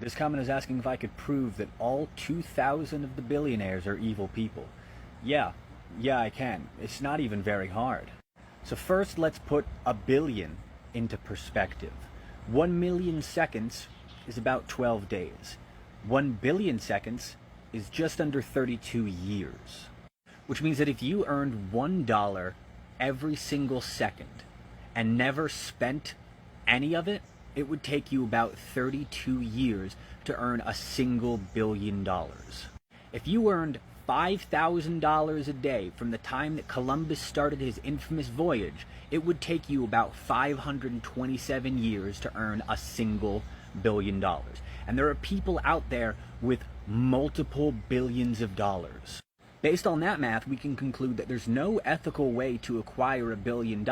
This comment is asking if I could prove that all 2,000 of the billionaires are evil people. Yeah, I can. It's not even very hard. So first, let's put a billion into perspective. 1 million seconds is about 12 days. 1 billion seconds is just under 32 years. Which means that if you earned $1 every single second and never spent any of it, it would take you about 32 years to earn a single $1 billion. If you earned $5,000 a day from the time that Columbus started his infamous voyage, it would take you about 527 years to earn a single $1 billion. And there are people out there with multiple billions of dollars. Based on that math, we can conclude that there's no ethical way to acquire $1 billion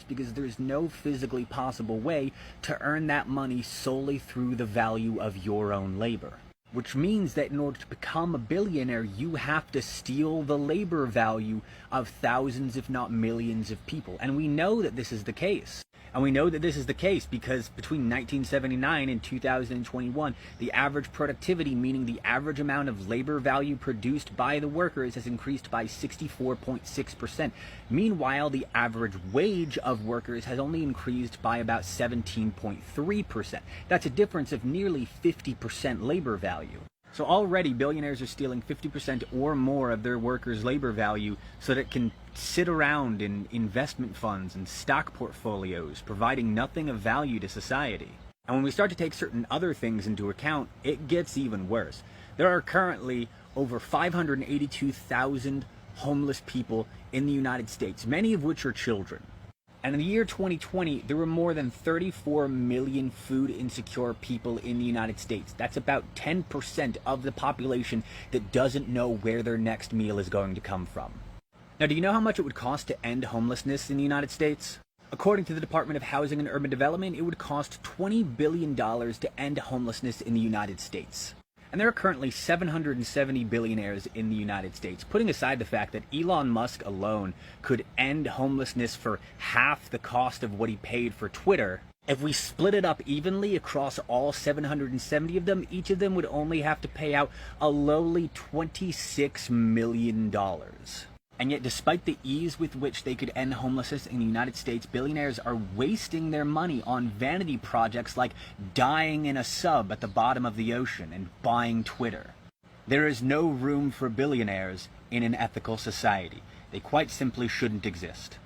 because there's no physically possible way to earn that money solely through the value of your own labor. Which means that in order to become a billionaire, you have to steal the labor value of thousands, if not millions of people. And we know that this is the case. And we know that this is the case because between 1979 and 2021, the average productivity, meaning the average amount of labor value produced by the workers, has increased by 64.6%. Meanwhile, the average wage of workers has only increased by about 17.3%. That's a difference of nearly 50% labor value. So already billionaires are stealing 50% or more of their workers' labor value so that it can sit around in investment funds and stock portfolios, providing nothing of value to society. And when we start to take certain other things into account, it gets even worse. There are currently over 582,000 homeless people in the United States, many of which are children. And in the year 2020, there were more than 34 million food insecure people in the United States. That's about 10% of the population that doesn't know where their next meal is going to come from. Now, do you know how much it would cost to end homelessness in the United States? According to the Department of Housing and Urban Development, it would cost $20 billion to end homelessness in the United States. And there are currently 770 billionaires in the United States. Putting aside the fact that Elon Musk alone could end homelessness for half the cost of what he paid for Twitter, if we split it up evenly across all 770 of them, each of them would only have to pay out a lowly $26 million. And yet, despite the ease with which they could end homelessness in the United States, billionaires are wasting their money on vanity projects like dying in a sub at the bottom of the ocean and buying Twitter. There is no room for billionaires in an ethical society. They quite simply shouldn't exist.